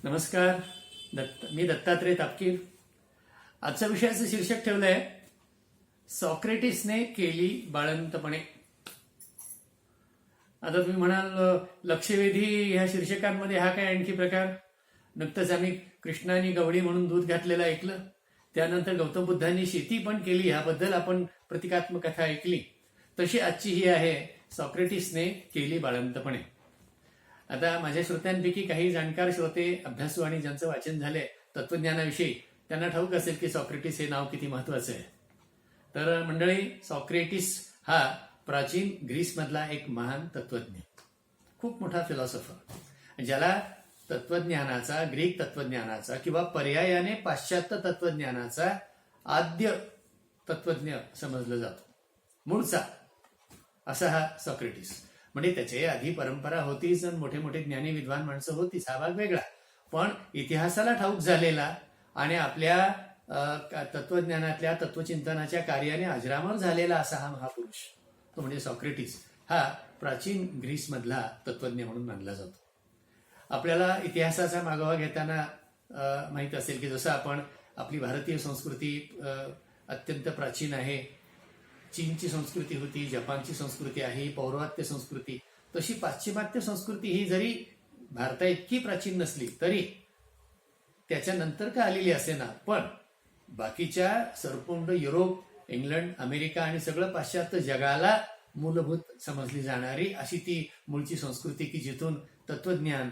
नमस्कार. मी दत्तात्रय तापकीर. आजच्या विषयाचं शीर्षक ठेवलंय सॉक्रेटिसने केली बाळंतपणे. आता तुम्ही म्हणाल लक्षवेधी ह्या शीर्षकांमध्ये हा काय आणखी प्रकार. नुकतंच आम्ही कृष्णाने गवळी म्हणून दूध घातलेलं ऐकलं. त्यानंतर गौतम बुद्धांनी शेती पण केली ह्याबद्दल आपण प्रतिकात्मक कथा ऐकली. तशी आजची ही आहे सॉक्रेटिसने केली बाळंतपणे. आता माझ्या श्रोत्यांपैकी काही जाणकार श्रोते, अभ्यासू आणि ज्यांचं वाचन झालंय तत्वज्ञानाविषयी, त्यांना ठाऊक असेल की सॉक्रेटिस हे नाव किती महत्वाचं आहे. तर मंडळी, सॉक्रेटिस हा प्राचीन ग्रीसमधला एक महान तत्वज्ञ, खूप मोठा फिलॉसॉफर, ज्याला तत्वज्ञानाचा, ग्रीक तत्वज्ञानाचा किंवा पर्यायाने पाश्चात्य तत्वज्ञानाचा आद्य तत्वज्ञ समजलं जातो, मूळचा असा हा सॉक्रेटिस. म्हणजे त्याची आधी परंपरा होतीच आणि मोठे मोठे ज्ञानी विद्वान माणसं होतीच, हा भाग वेगळा. पण इतिहासाला ठाऊक झालेला आणि आपल्या तत्वज्ञानातल्या तत्वचिंतनाच्या कार्याने अजरामर झालेला असा हा महापुरुष, तो म्हणजे सॉक्रेटिस, हा प्राचीन ग्रीसमधला तत्वज्ञ म्हणून मानला जातो. आपल्याला इतिहासाचा मागोवा घेताना माहीत असेल की जसं आपण आपली भारतीय संस्कृती अत्यंत प्राचीन आहे, चीनची संस्कृती होती, जपानची संस्कृती आहे, पौर्वात्य संस्कृती, तशी पाश्चिमात्य संस्कृती ही जरी भारता इतकी प्राचीन नसली तरी त्याच्यानंतर का आलेली असेना, पण बाकीच्या संपूर्ण युरोप, इंग्लंड, अमेरिका आणि सगळं पाश्चात्य जगाला मूलभूत समजली जाणारी अशी ती मूळची संस्कृती की जिथून तत्वज्ञान,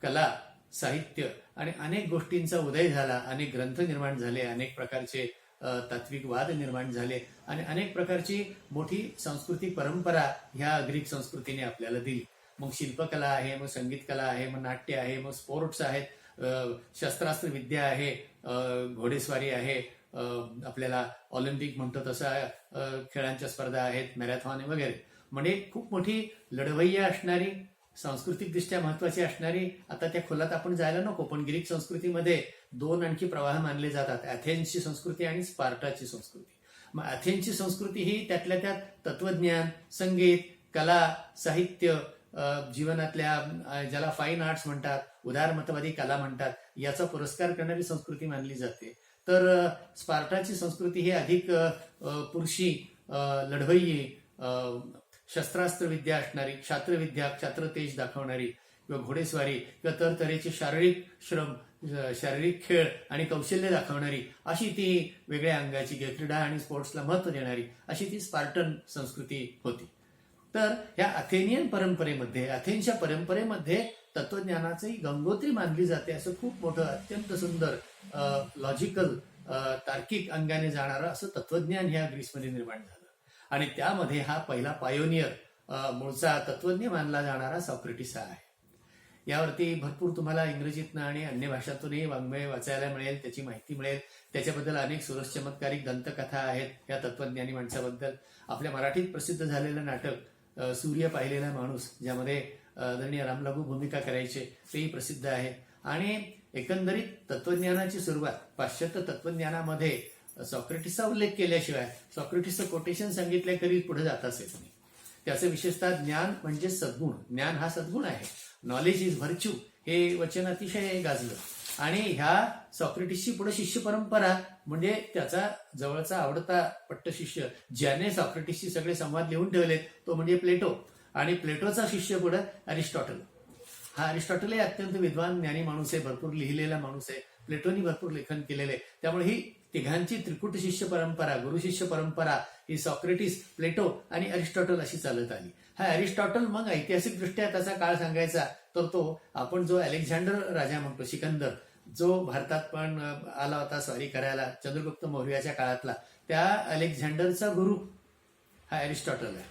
कला, साहित्य आणि अनेक गोष्टींचा उदय झाला, अनेक ग्रंथ निर्माण झाले, अनेक प्रकारचे तात्विक वाद निर्माण झाले आणि अनेक प्रकारची मोठी सांस्कृतिक परंपरा ह्या ग्रीक संस्कृतीने आपल्याला दिली. मग शिल्पकला आहे, मग संगीत कला आहे, मग नाट्य आहे, मग स्पोर्ट्स आहेत, शस्त्रास्त्र विद्या आहे, घोडेस्वारी आहे, आपल्याला ऑलिम्पिक म्हणतो तसं खेळांच्या स्पर्धा आहेत, मॅरेथॉन वगैरे. म्हणजे खूप मोठी लढवय्या असणारी, सांस्कृतिकदृष्ट्या महत्वाची असणारी. आता त्या खोलात आपण जायला नको, पण ग्रीक संस्कृतीमध्ये दोन आणखी प्रवाह मानले जातात, अथेन्सची संस्कृती आणि स्पार्टाची संस्कृती. मग अथेन्सची संस्कृती ही त्यातल्या त्यात तत्वज्ञान, संगीत, कला, साहित्य, जीवनातल्या ज्याला फाईन आर्ट्स म्हणतात, उदारमतवादी कला म्हणतात, याचा पुरस्कार करणारी संस्कृती मानली जाते. तर स्पार्टाची संस्कृती ही अधिक पुरुषी, लढवय्यी, शस्त्रास्त्र विद्या असणारी, क्षात्रविद्या, क्षात्रतेज दाखवणारी, किंवा घोडेस्वारी किंवा तऱ्हेचे शारीरिक श्रम, शारीरिक खेळ आणि कौशल्य दाखवणारी अशी ती वेगळ्या अंगाची, क्रीडा आणि स्पोर्ट्सला महत्व देणारी अशी ती स्पार्टन संस्कृती होती. तर ह्या अथेनियन परंपरेमध्ये, अथेन्सच्या परंपरेमध्ये तत्वज्ञानाची गंगोत्री मानली जाते. असं खूप मोठं, अत्यंत सुंदर, लॉजिकल, तार्किक अंगाने जाणारं असं तत्वज्ञान ह्या ग्रीसमध्ये निर्माण झालं. आणि त्यामध्ये हा पहिला पायोनियर, मूळचा तत्वज्ञ मानला जाणारा सॉक्रेटिस आहे. यावरती भरपूर तुम्हाला इंग्रजीतनं आणि अन्य भाषातूनही वाङ्मय वाचायला मिळेल, त्याची माहिती मिळेल. त्याच्याबद्दल अनेक सुरस चमत्कारिक दंतकथा आहेत या तत्वज्ञानी माणसाबद्दल. आपल्या मराठीत प्रसिद्ध झालेलं नाटक सूर्य पाहिलेला माणूस, ज्यामध्ये आदरणीय रामलागू भूमिका करायचे, तेही प्रसिद्ध आहे. आणि एकंदरीत तत्वज्ञानाची सुरुवात पाश्चात्य तत्वज्ञानामध्ये सॉक्रेटिसचा उल्लेख केल्याशिवाय, सॉक्रेटिसचं कोटेशन सांगितलं कधी पुढे जाताच येत नाही. त्याचं विशेषतः ज्ञान म्हणजे सद्गुण, ज्ञान हा सद्गुण आहे, नॉलेज इज व्हर्च्यू, हे वचन अतिशय गाजलं. आणि ह्या सॉक्रेटिसची पुढे शिष्य परंपरा म्हणजे त्याचा जवळचा आवडता पट्टशिष्य, ज्याने सॉक्रेटिसची सगळे संवाद लिहून ठेवलेत, तो म्हणजे प्लेटो. आणि प्लेटोचा शिष्य पुढे अरिस्टॉटल. हा अरिस्टॉटल हे अत्यंत विद्वान ज्ञानी माणूस आहे, भरपूर लिहिलेला माणूस आहे, प्लेटोनी भरपूर लेखन केलेलं आहे. त्यामुळे ही तिघांची त्रिकूट शिष्य परंपरा, गुरु शिष्य परंपरा ही सॉक्रेटिस, प्लेटो आणि अरिस्टॉटल अशी चालत आली. हा अरिस्टॉटल मग ऐतिहासिकदृष्ट्या त्याचा काळ सांगायचा तर तो आपण जो अलेक्झांडर राजा म्हणतो, सिकंदर, जो भारतात पण आला होता स्वारी करायला चंद्रगुप्त मौर्याच्या काळातला, त्या अलेक्झांडरचा गुरु हा अरिस्टॉटल आहे,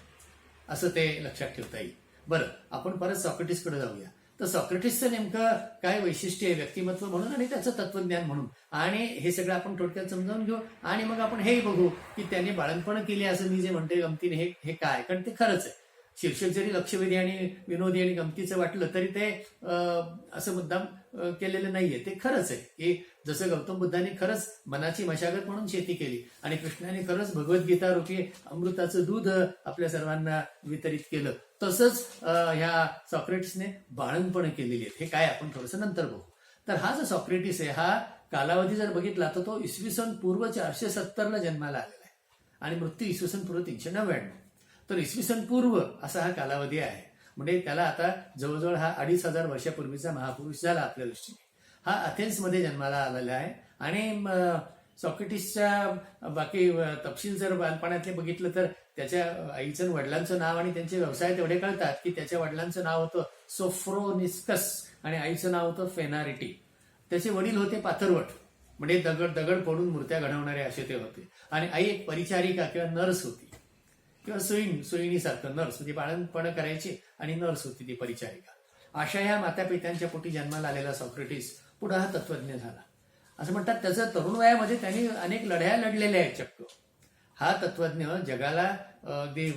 असं ते लक्षात ठेवता येईल. बरं, आपण परत सॉक्रेटिसकडे जाऊया. तर सॉक्रेटिसचं नेमकं काय वैशिष्ट्य आहे व्यक्तिमत्व म्हणून आणि त्याचं तत्वज्ञान म्हणून, आणि हे सगळं आपण थोडक्यात समजावून घेऊ. आणि मग आपण हे बघू की त्याने बाळणपण केले असं मी जे म्हणते गमतीने, हे काय, कारण ते खरंच आहे. शीर्षक जरी लक्षवेधी आणि विनोदी आणि गमतीचं वाटलं तरी ते असं मुद्दाम केलेलं नाहीये, ते खरंच आहे. की जसं गौतम बुद्धांनी खरंच मनाची मशागत म्हणून शेती केली आणि कृष्णाने खरंच भगवद्गीता रूपी अमृताचं दूध आपल्या सर्वांना वितरित केलं, तसंच ह्या सॉक्रेटिसने बाळंतपण केलेली आहेत. हे काय आपण थोडंसं नंतर बघू. तर हा जो सॉक्रेटिस आहे हा कालावधी जर बघितला तर तो इसवी सन पूर्व 470 जन्माला आलेला आहे आणि मृत्यू इसवी सन पूर्व 399. तर इसवी सन पूर्व असा हा कालावधी आहे. म्हणजे त्याला आता जवळजवळ हा 2500 वर्षापूर्वीचा महापुरुष झाला आपल्या दृष्टीने. हा अथेन्समध्ये जन्माला आलेला आहे आणि सॉक्रेटिसच्या बाकी तपशील जर बालपणातले बघितलं तर त्याच्या आईचं वडिलांचं नाव आणि त्यांचे व्यवसाय तेवढे कळतात की त्याच्या वडिलांचं नाव होतं सोफ्रोनिस्कस आणि आईचं नाव होतं फेनारिटी. त्याचे वडील होते पाथरवट, म्हणजे दगड फोडून मूर्त्या घडवणारे असे ते होते. आणि आई एक परिचारिका किंवा नर्स होती किंवा सोयीणीसारखं नर्स, म्हणजे बाळणपण करायची आणि नर्स होती ती परिचारिका. अशा ह्या मातापित्यांच्या पोटी जन्माला आलेला सॉक्रेटिस पुढे हा तत्वज्ञ झाला. असं म्हणतात त्याचं तरुण वयामध्ये त्यांनी अनेक लढ्या लढलेल्या आहेत चक्क. हा तत्वज्ञ जगाला अगदी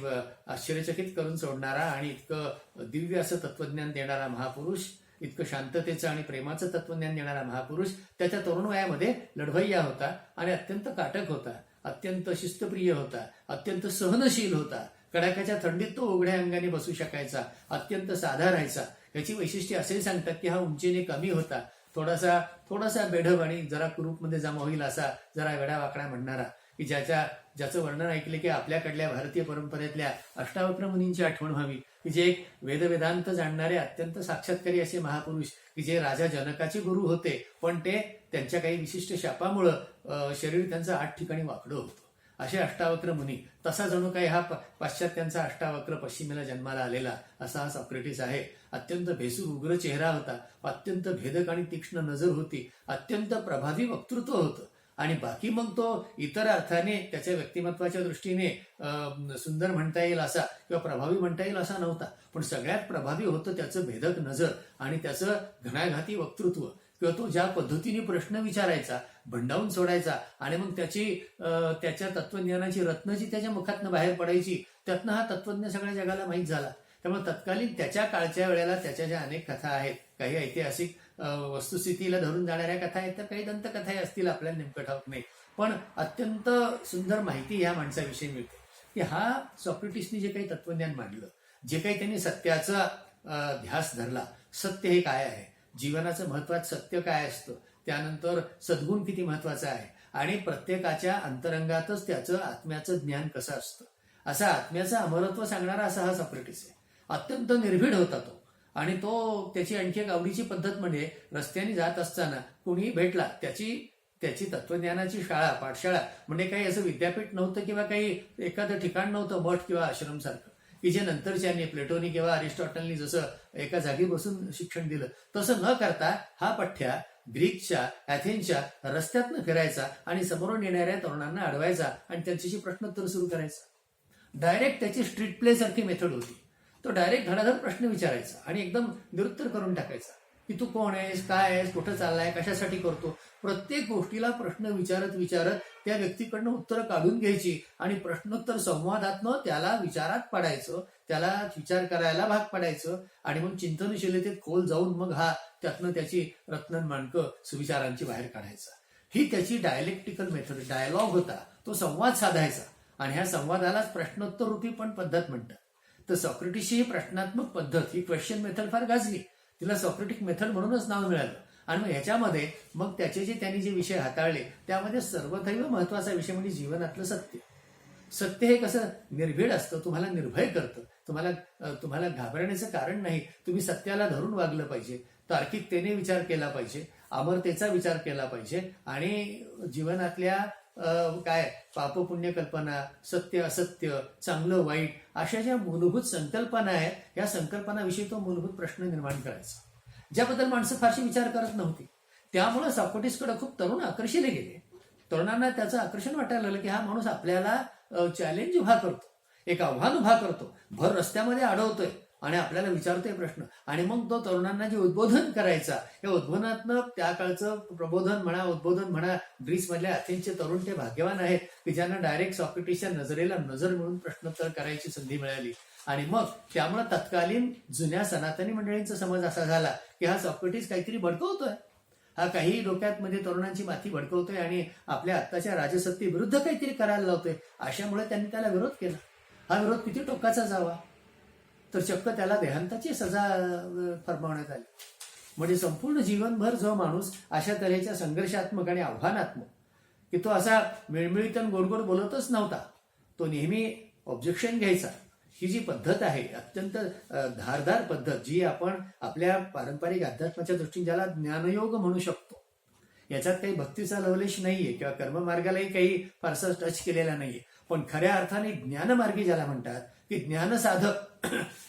आश्चर्यचकित करून सोडणारा आणि इतकं दिव्य असं तत्वज्ञान देणारा महापुरुष, इतकं शांततेचं आणि प्रेमाचं तत्वज्ञान देणारा महापुरुष त्याच्या तरुण वयामध्ये लढवय्या होता आणि अत्यंत काटक होता, अत्यंत शिस्तप्रिय होता, अत्यंत सहनशील होता. कडाक्याच्या थंडीत तो उघड्या अंगाने बसू शकायचा, अत्यंत साधा राहायचा. याची वैशिष्ट्ये असे सांगतात की हा उंचीने कमी होता, थोडासा बेढब आणि जरा कुरूपमध्ये जमा होईल असा, जरा वेडावाकडा म्हणणारा, की ज्याचं वर्णन ऐकले की आपल्याकडल्या भारतीय परंपरेतल्या अष्टावक्र मुनींची आठवण व्हावी, की जे एक वेदवेदांत जाणणारे अत्यंत साक्षात्कारी असे महापुरुष, की जे राजा जनकाचे गुरु होते, पण ते त्यांच्या काही विशिष्ट शापामुळं शरीर त्यांचं 8 ठिकाणी वाकडं होतं. असे अष्टावक्र मुनी. तसा जणू काही हा पाश्चात्यांचा अष्टावक्र पश्चिमेला जन्माला आलेला असा हा सॉक्रेटिस आहे. अत्यंत भेसूर उग्र चेहरा होता, अत्यंत भेदक आणि तीक्ष्ण नजर होती, अत्यंत प्रभावी वक्तृत्व होतं. आणि बाकी मग तो इतर अर्थाने त्याच्या व्यक्तिमत्वाच्या दृष्टीने सुंदर म्हणता येईल असा किंवा प्रभावी म्हणता येईल असा नव्हता, पण सगळ्यात प्रभावी होतं त्याचं भेदक नजर आणि त्याचं घणाघाती वक्तृत्व, किंवा तो ज्या पद्धतीने प्रश्न विचारायचा, भंडावून सोडायचा आणि मग त्याच्या तत्वज्ञानाची रत्न जी त्याच्या मुखातनं बाहेर पडायची, त्यातनं हा तत्वज्ञ सगळ्या जगाला माहीत झाला. त्यामुळे तत्कालीन त्याच्या काळच्या वेळेला त्याच्या ज्या अनेक कथा आहेत, काही ऐतिहासिक वस्तुस्थितीला धरून जाणाऱ्या कथा आहेत, तर काही दंतकथाही असतील, आपल्याला नेमकं ठाऊक नाही, पण अत्यंत सुंदर माहिती ह्या माणसाविषयी मिळते की हा सॉक्रेटिसने जे काही तत्वज्ञान मांडलं, जे काही त्यांनी सत्याचा ध्यास धरला, सत्य हे काय आहे, जीवनाचं महत्वाचं सत्य काय असतं, त्यानंतर सद्गुण किती महत्वाचा आहे आणि प्रत्येकाच्या अंतरंगातच त्याचं आत्म्याचं ज्ञान कसं असतं, असा आत्म्याचं अमरत्व सांगणारा असा हा सॉक्रेटिस आहे. अत्यंत निर्भीड होता तो. आणि त्याची आणखी एक आवडीची पद्धत म्हणजे रस्त्याने जात असताना कोणीही भेटला, त्याची तत्वज्ञानाची पाठशाळा म्हणजे काही असं विद्यापीठ नव्हतं किंवा काही एखादं ठिकाण नव्हतं, मठ किंवा आश्रम सारखं, की जे नंतरच्यानी प्लेटोनी किंवा अरिस्टॉटलनी जसं एका जागी बसून शिक्षण दिलं, तसं न करता हा पठ्या ग्रीकच्या, अथेन्सच्या रस्त्यातनं फिरायचा आणि समोरून येणाऱ्या तरुणांना अडवायचा आणि त्यांच्याशी प्रश्नोत्तर सुरू करायचा. डायरेक्ट त्याची स्ट्रीट प्ले सारखी मेथड होती. तो डायरेक्ट धडाधड प्रश्न विचारायचा आणि एकदम निरुत्तर करून टाकायचा की तू कोण आहेस, काय आहेस, कुठं चाललाय, कशासाठी करतो. प्रत्येक गोष्टीला प्रश्न विचारत त्या व्यक्तीकडनं उत्तरं काढून घ्यायची आणि प्रश्नोत्तर संवादातनं त्याला विचारात पडायचं, त्याला विचार करायला भाग पडायचं आणि मग चिंतनशीलतेत खोल जाऊन मग त्यातनं त्याची रत्नन माणकं सुविचारांची बाहेर काढायचा. ही त्याची डायलेक्टिकल मेथड, डायलॉग होता. तो संवाद साधायचा आणि ह्या संवादालाच प्रश्नोत्तर रूपी पण पद्धत म्हणतात. तर सॉक्रेटिसची ही प्रश्नात्मक पद्धत, ही क्वेश्चन मेथड फार गाजली. तिला सॉक्रेटिक मेथड म्हणूनच नाव मिळालं. आणि मग ह्याच्यामध्ये मग त्यांनी जे विषय हाताळले त्यामध्ये सर्वथैव महत्वाचा विषय म्हणजे जीवनातलं सत्य. सत्य हे कसं निर्भीड असतं, तुम्हाला निर्भय करतं, तुम्हाला घाबरण्याचं कारण नाही. तुम्ही सत्याला धरून वागलं पाहिजे, तार्किकतेने विचार केला पाहिजे, अमरतेचा विचार केला पाहिजे आणि जीवनातल्या काय पाप पुण्य कल्पना, सत्य असत्य, चांगलं वाईट अशा ज्या मूलभूत संकल्पना आहेत, या संकल्पनाविषयी तो मूलभूत प्रश्न निर्माण करायचा, ज्याबद्दल माणसं फारशी विचार करत नव्हती. त्यामुळे सॉक्रेटिसकडे खूप तरुण आकर्षिले गेले. तरुणांना त्याचं आकर्षण वाटायला लागलं की हा माणूस आपल्याला चॅलेंज उभा करतो, एक आव्हान उभा करतो, भर रस्त्यामध्ये अडवतोय आणि आपल्याला विचारतोय प्रश्न. आणि मग तो तरुणांना जे उद्बोधन करायचा, या उद्बोधनातनं त्या काळचं उद्बोधन म्हणा, ग्रीस मधल्या अथेन्सचे तरुण ते भाग्यवान आहेत की ज्यांना डायरेक्ट सॉक्रेटिसच्या नजरेला नजर मिळून प्रश्नोत्तर करायची संधी मिळाली. आणि मग त्यामुळे तत्कालीन जुन्या सनातनी मंडळींचा समज असा झाला की हा सॉक्रेटिस काहीतरी भडकवतोय, हा काही डोक्यात मध्ये तरुणांची माथी भडकवतोय आणि आपल्या आत्ताच्या राजसत्तेविरुद्ध काहीतरी करायला लावतोय. अशामुळे त्यांनी त्याला विरोध केला. हा विरोध किती टोकाचा जावा, तर चक्क त्याला देहांताची सजा फरमावण्यात आली. म्हणजे संपूर्ण जीवनभर जो माणूस अशा तऱ्हेच्या संघर्षात्मक आणि आव्हानात्मक, की तो असा मिळमिळीत आणि गोड गोड बोलतच नव्हता, तो नेहमी ऑब्जेक्शन घ्यायचा. ही जी पद्धत आहे अत्यंत धारदार पद्धत, जी आपण आपल्या पारंपरिक अध्यात्माच्या दृष्टीने ज्याला ज्ञानयोग म्हणू शकतो, याच्यात काही भक्तीचा लवलेश नाहीये किंवा कर्ममार्गालाही काही फारसा टच केलेला नाहीये, पण खऱ्या अर्थाने ज्ञानमार्गी ज्याला म्हणतात, की ज्ञानसाधक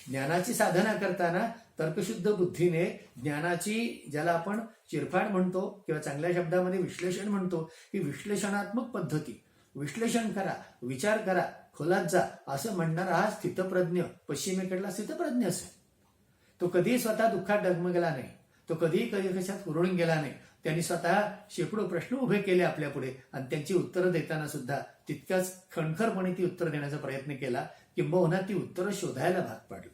ज्ञानाची साधना करताना तर्कशुद्ध बुद्धीने ज्ञानाची, ज्याला आपण चिरफाड म्हणतो किंवा चांगल्या शब्दामध्ये विश्लेषण म्हणतो, ही विश्लेषणात्मक पद्धती, विश्लेषण करा, विचार करा, खोलात जा, असं म्हणणारा हा स्थितप्रज्ञ, पश्चिमेकडला स्थितप्रज्ञ असेल. तो कधीही स्वतः दुःखात डगमगला नाही, तो कधीही कशात हुरळून गेला नाही. त्यांनी स्वतः शेकडो प्रश्न उभे केले आपल्या पुढे आणि त्यांची उत्तरं देताना सुद्धा तितक्याच खणखरपणे ती उत्तरं देण्याचा प्रयत्न केला, किंबहुना ती उत्तरं शोधायला भाग पाडलं.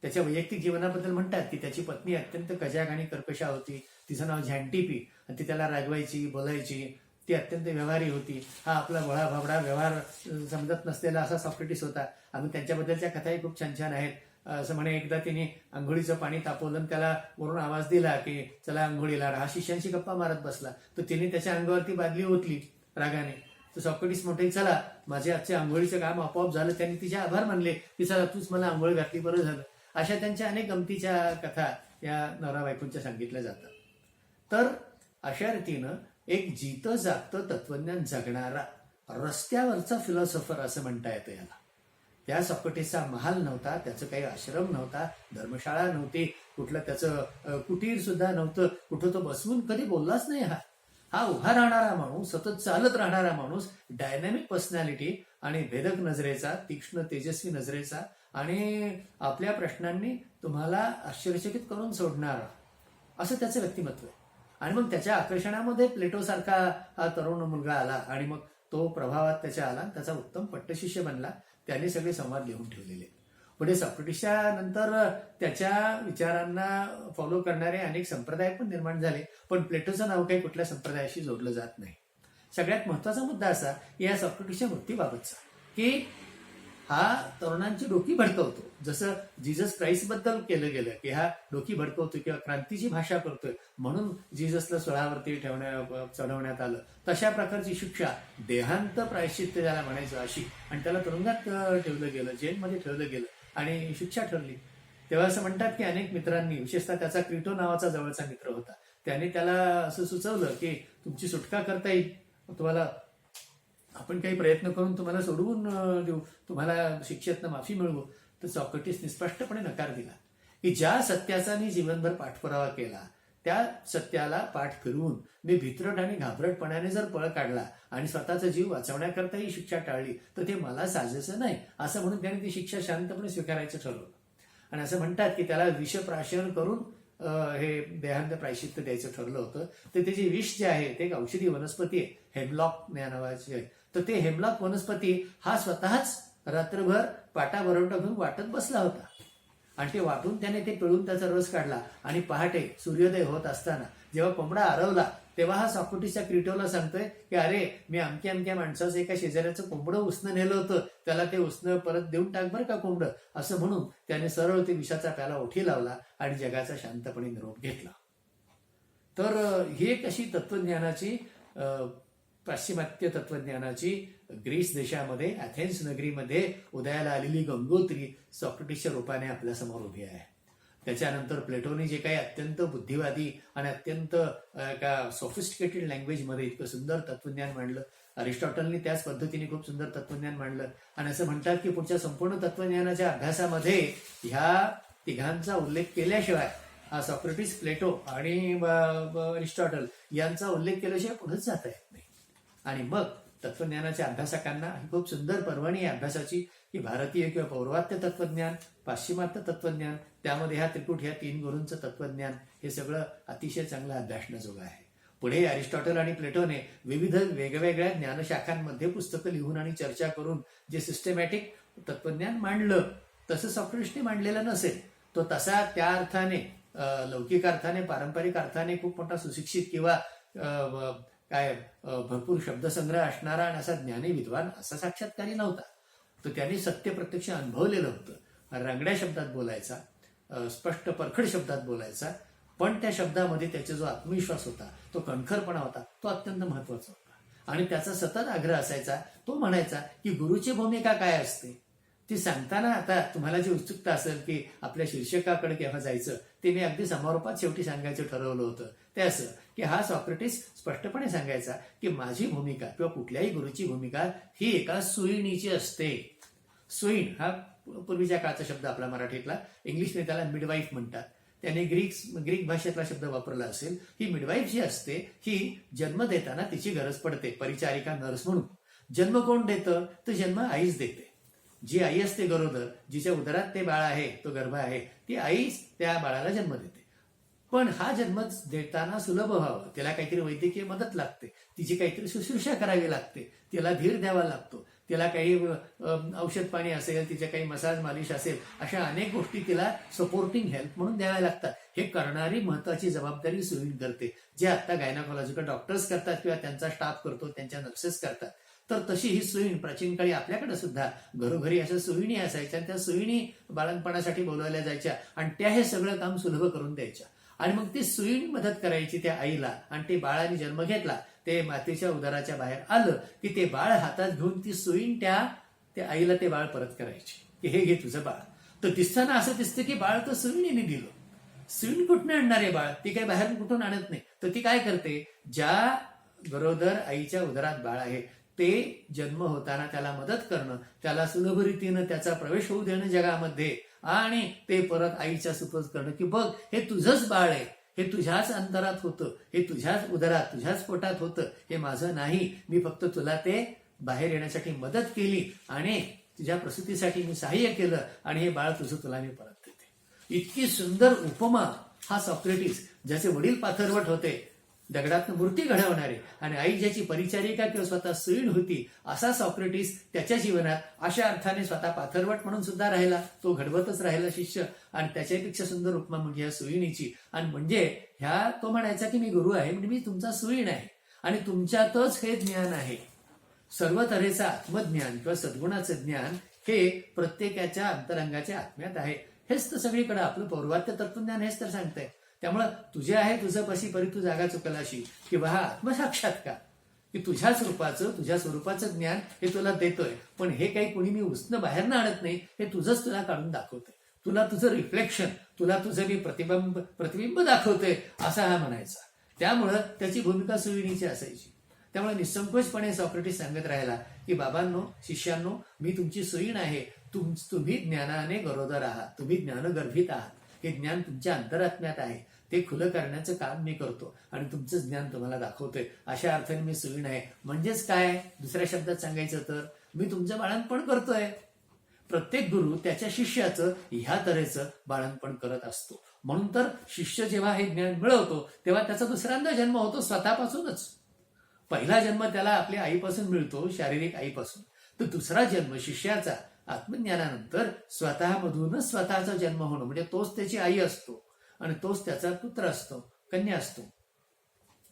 त्याच्या वैयक्तिक जीवनाबद्दल म्हणतात की त्याची पत्नी अत्यंत कजाग आणि कर्कशा होती. तिचं नाव झॅन्टिपी आणि ती त्याला रागवायची, बोलायची. ती अत्यंत व्यवहारी होती. हा आपला भोळा भाबडा व्यवहार समजत नसलेला असा सॉक्रेटिस होता. आणि त्यांच्याबद्दलच्या कथाही खूप छान छान आहेत. असं म्हणे, एकदा तिने आंघोळीचं पाणी तापवलं आणि त्याला वरून आवाज दिला की चला आंघोळीला. हा शिष्यांशी गप्पा मारत बसला, तर तिने त्याच्या अंगावरती बादली ओतली रागाने. तर सॉक्रेटिस म्हणते, चला माझे आजच्या आंघोळीचं काम आपोआप झालं. त्यांनी तिचे आभार मानले की चला तूच मला आंघोळ घातली, बरं झालं. अशा त्यांच्या अनेक गमतीच्या कथा या नवरा बायकोंच्या सांगितल्या जातात. तर अशा रीतीनं एक जितं जागतं तत्वज्ञान जगणारा रस्त्यावरचा फिलॉसॉफर असं म्हणता येतं याला. त्या सॉक्रेटिसचा महाल नव्हता, त्याचं काही आश्रम नव्हता, धर्मशाळा नव्हती, कुठलं त्याचं कुटीर सुद्धा नव्हतं, कुठं तो बसवून कधी बोललाच नाही. हा उभा राहणारा माणूस, सतत चालत राहणारा माणूस, डायनॅमिक पर्सनॅलिटी आणि भेदक नजरेचा, तीक्ष्ण तेजस्वी नजरेचा आणि आपल्या प्रश्नांनी तुम्हाला आश्चर्यचकित करून सोडणारा, असं त्याचं व्यक्तिमत्व आहे. आणि मग त्याच्या आकर्षणामध्ये प्लेटोसारखा हा तरुण मुलगा आला आणि मग तो प्रभावात त्याच्या आला, त्याचा उत्तम पट्टशिष्य बनला. त्याने सगळे संवाद लिहून ठेवलेले. पुढे सॉक्रेटिसच्या नंतर त्याच्या विचारांना फॉलो करणारे अनेक संप्रदाय पण निर्माण झाले, पण प्लेटोचं नाव काही कुठल्या संप्रदायाशी जोडलं जात नाही. सगळ्यात महत्वाचा मुद्दा असा की या सॉक्रेटिसच्या मृत्यूबाबतचा, की हा तरुणांची डोकी भडकवतो. जसं जीसस क्राइस्ट बद्दल केलं गेलं की हा डोकी भडकवतो किंवा क्रांतीची भाषा करतोय म्हणून जीससला स्वळावरती चढवण्यात आलं, तशा प्रकारची शिक्षा, देहांत प्रायश्चित्त ज्याला म्हणायचं अशी, आणि त्याला तुरुंगात ठेवलं गेलं, जेलमध्ये ठेवलं गेलं आणि शिक्षा ठरली. तेव्हा असं म्हणतात की अनेक मित्रांनी, विशेषतः त्याचा क्रिटो नावाचा जवळचा मित्र होता, त्याने त्याला असं सुचवलं की तुमची सुटका करता येईल, तुम्हाला आपण काही प्रयत्न करून तुम्हाला सोडवून देऊ, तुम्हाला शिक्षेतनं माफी मिळवू. तर सॉक्रेटिसने स्पष्टपणे नकार दिला की ज्या सत्याचा मी जीवनभर पाठपुरावा केला, त्या सत्याला पाठ फिरवून मी भित्रट आणि घाबरटपणाने जर पळ काढला आणि स्वतःचा जीव वाचवण्याकरता ही शिक्षा टाळली, तर ते मला साजेसं नाही, असं म्हणून त्याने ती शिक्षा शांतपणे स्वीकारायचं ठरवलं. आणि असं म्हणतात की त्याला विषप्राशन करून हे देहांत प्रायश्चित्त द्यायचं ठरलं होतं. तर त्याची विष जे आहे ते एक औषधी वनस्पती आहे, हेमलॉक नावाची आहे. तर ते हेमलॉक वनस्पती हा स्वतःच रात्रभर पाटाभरून टाकून वाटत बसला होता आणि ते वाटून त्याने ते पिळून त्याचा रस काढला. आणि पहाटे सूर्योदय होत असताना जेव्हा कोंबडा आरवला, तेव्हा हा सॉक्रेटिसच्या क्रिटोला सांगतोय की अरे, मी अमक्या अमक्या माणसाचं एका शेजाऱ्याचं कोंबडं उसणं नेलं होतं, त्याला ते उसणं परत देऊन टाक बरं का कोंबडं, असं म्हणून त्याने सरळ ते विषाचा प्याला ओठी लावला आणि जगाचा शांतपणे निरोप घेतला. तर ही एक अशी तत्वज्ञानाची, पाश्चिमात्य तत्वज्ञानाची ग्रीस देशामध्ये अथेन्स नगरीमध्ये उदयाला आलेली गंगोत्री सॉक्रेटिसच्या रूपाने आपल्या समोर उभी आहे. त्याच्यानंतर प्लेटोने जे काही अत्यंत बुद्धिवादी आणि अत्यंत एका सोफिस्टिकेटेड लँग्वेजमध्ये इतकं सुंदर तत्वज्ञान मांडलं, अरिस्टॉटलने त्याच पद्धतीने खूप सुंदर तत्वज्ञान मांडलं. आणि असं म्हणतात की पुढच्या संपूर्ण तत्वज्ञानाच्या अभ्यासामध्ये ह्या तिघांचा उल्लेख केल्याशिवाय, हा सॉक्रेटिस, प्लेटो आणि अरिस्टॉटल यांचा उल्लेख केल्याशिवाय पुढेच जाता येत नाही. आणि मग तत्वज्ञानाच्या अभ्यासकांना ही खूप सुंदर पर्वणी आहे अभ्यासाची, की भारतीय किंवा पौर्वात्य तत्वज्ञान, पाश्चिमात्य तत्वज्ञान, त्यामध्ये ह्या त्रिकूट, ह्या तीन गुरूंचं तत्वज्ञान, हे सगळं अतिशय चांगलं अभ्यासण्याजोगं आहे. पुढे अरिस्टॉटल आणि प्लेटोने विविध वेगवेगळ्या ज्ञानशाखांमध्ये पुस्तकं लिहून आणि चर्चा करून जे सिस्टमॅटिक तत्वज्ञान मांडलं, तसं सॉक्रेटिसने मांडलेलं नसेल. तो तसा त्या अर्थाने, लौकिक अर्थाने, पारंपरिक अर्थाने खूप मोठा सुशिक्षित किंवा काय भरपूर शब्दसंग्रह असणारा आणि असा ज्ञानी विद्वान असा साक्षात्कारी नव्हता. तर त्यांनी सत्य प्रत्यक्ष अनुभवलेलं होतं. रांगड्या शब्दात बोलायचा, स्पष्ट परखड शब्दात बोलायचा, पण त्या शब्दामध्ये त्याचा जो आत्मविश्वास होता, तो कणखरपणा होता, तो अत्यंत महत्वाचा होता. आणि त्याचा सतत आग्रह असायचा, तो म्हणायचा की गुरुची भूमिका काय असते ती सांगताना. आता तुम्हाला जी उत्सुकता असेल की आपल्या शीर्षकाकडे केव्हा जायचं, ते मी अगदी समारोपात शेवटी सांगायचं ठरवलं होतं. ते असं की हा सॉक्रेटिस स्पष्टपणे सांगायचा की माझी भूमिका किंवा कुठल्याही गुरुची भूमिका ही एका सुईणीची असते. सुईण हा पूर्वीच्या काळचा शब्द आपला मराठीतला, इंग्लिशने त्याला मिडवाईफ म्हणतात. त्याने ग्रीक भाषेतला शब्द वापरला असेल. ही मिडवाईफ जी असते ही जन्म देताना तिची गरज पडते, परिचारिका, नर्स म्हणून. जन्म कोण देतं, तर जन्म आईच देते. जी आई असते गरोदर, जिच्या उदरात ते बाळ आहे, तो गर्भ आहे, ती आईच त्या बाळाला जन्म देते. पण हा जन्म देताना सुलभ व्हावं, त्याला काहीतरी वैद्यकीय मदत लागते, तिची काहीतरी शुश्रूषा करावी लागते, तिला धीर द्यावा लागतो, तिला काही औषध पाणी असेल, तिच्या काही मसाज मालिश असेल, अशा अनेक गोष्टी तिला सपोर्टिंग हेल्प म्हणून द्याव्या लागतात. हे करणारी महत्वाची जबाबदारी सुईण करते, जे आता गायनाकोलॉजिकल डॉक्टर्स करतात किंवा त्यांचा स्टाफ करतो, त्यांच्या नर्सेस करतात. तर तशी ही सुईण प्राचीन काळी आपल्याकडे सुद्धा घरोघरी अशा सुईणी असायच्या. त्या सुईणी बाळणपणासाठी बोलवल्या जायच्या आणि त्या हे सगळं काम सुलभ करून द्यायच्या. आणि मग ती सुईण मदत करायची त्या आईला, आणि ते बाळाने जन्म घेतला, ते मातेच्या उदराच्या बाहेर आलं की ते बाळ हातात घेऊन ती सुईण त्या आईला ते बाळ परत करायची की हे घे तुझं बाळ. तर दिसताना असं दिसतं की बाळ तर सुईणीने दिलं. सुईण कुठून आणणार आहे बाळ, ती काही बाहेरून कुठून आणत नाही. तर ती काय करते, ज्या गरोदर आईच्या उदरात बाळ आहे ते जन्म होताना त्याला मदत करणं, त्याला सुलभ रीतीनं त्याचा प्रवेश होऊ देणं जगामध्ये, आणि ते परत आईच्या सुपूर्द करणं की बघ हे तुझंच बाळ आहे, हे तुझ्याच अंतरात होतं, हे तुझ्याच उदरात, तुझ्याच पोटात होतं, हे माझं नाही. मी फक्त तुला ते बाहेर येण्यासाठी मदत केली आणि तुझ्या प्रसूतीसाठी मी सहाय्य केलं, आणि हे बाळ तुझं तुला मी परत देते. इतकी सुंदर उपमा हा सॉक्रेटिस, ज्याचे वडील पाथरवट होते, दगडातनं मूर्ती घडवणारे, आणि आई ज्याची परिचारिका किंवा स्वतः सुईण होती, असा सॉक्रेटिस त्याच्या जीवनात अशा अर्थाने स्वतः पाथरवट म्हणून सुद्धा राहिला, तो घडवतच राहिला शिष्य. आणि त्याच्यापेक्षा सुंदर उपमा म्हणजे ह्या सुईणीची. आणि म्हणजे तो म्हणायचा की मी गुरु आहे, म्हणजे मी तुमचा सुईण आहे, आणि तुमच्यातच हे ज्ञान आहे. सर्व तऱ्हेचं आत्मज्ञान किंवा सद्गुणाचं ज्ञान हे प्रत्येकाच्या अंतरंगाच्या आत्म्यात आहे. हेच तर सगळीकडे आपलं पौर्वात्य तत्वज्ञान हेच तर सांगतंय. त्यामुळं तुझे आहे तुझं पशी परी तू जागा चुकलाशी, किंवा हा आत्मसाक्षात्कार की तुझ्याच रूपाचं, तुझ्या स्वरूपाचं ज्ञान हे तुला देतोय. पण हे काही कोणी मी उसनं बाहेरनं आणत नाही, हे तुझंच तुला काढून दाखवतोय, तुला तुझं रिफ्लेक्शन, तुला तुझं मी प्रतिबिंब दाखवतोय, असा हा म्हणायचा. त्यामुळं त्याची भूमिका सुईणीची असायची. त्यामुळे निसंकोचपणे सॉक्रेटिस सांगत राहिला की बाबांनो, शिष्यांनो, मी तुमची सुईण आहे. तुम्ही ज्ञानाने गरोदर आहात, तुम्ही ज्ञानगर्भित आहात. हे ज्ञान तुमच्या अंतरात्म्यात आहे, ते खुलं करण्याचं काम मी करतो आणि तुमचं ज्ञान तुम्हाला दाखवतोय. अशा अर्थाने मी सुईण आहे. म्हणजेच काय, दुसऱ्या शब्दात सांगायचं तर मी तुमचं बाळंतपण करतोय. प्रत्येक गुरु त्याच्या शिष्याचं ह्या तऱ्हेचं बाळंतपण करत असतो. म्हणून तर शिष्य जेव्हा हे ज्ञान मिळवतो तेव्हा त्याचा दुसऱ्यांदा जन्म होतो स्वतःपासूनच. पहिला जन्म त्याला आपल्या आईपासून मिळतो, शारीरिक आईपासून. तर दुसरा जन्म शिष्याचा आत्मज्ञानानंतर स्वतःमधूनच स्वतःचा जन्म होणं, म्हणजे तोच त्याची आई असतो आणि तोच त्याचा पुत्र असतो, कन्या असतो.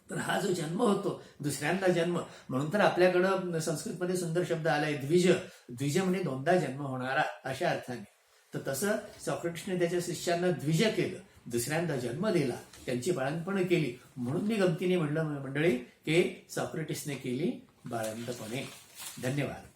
तर हा जो जन्म होतो, दुसऱ्यांदा जन्म, म्हणून तर आपल्याकडं संस्कृतमध्ये सुंदर शब्द आलाय द्विज. द्विज म्हणजे दोनदा जन्म होणारा अशा अर्थाने. तर तसं सॉक्रेटिसने त्याच्या शिष्यांना द्विज केलं, दुसऱ्यांदा जन्म दिला, त्यांची बाळंतपणं केली. म्हणून मी गमतीने म्हणलं मंडळी की सॉक्रेटिसने केली बाळंतपणे. धन्यवाद.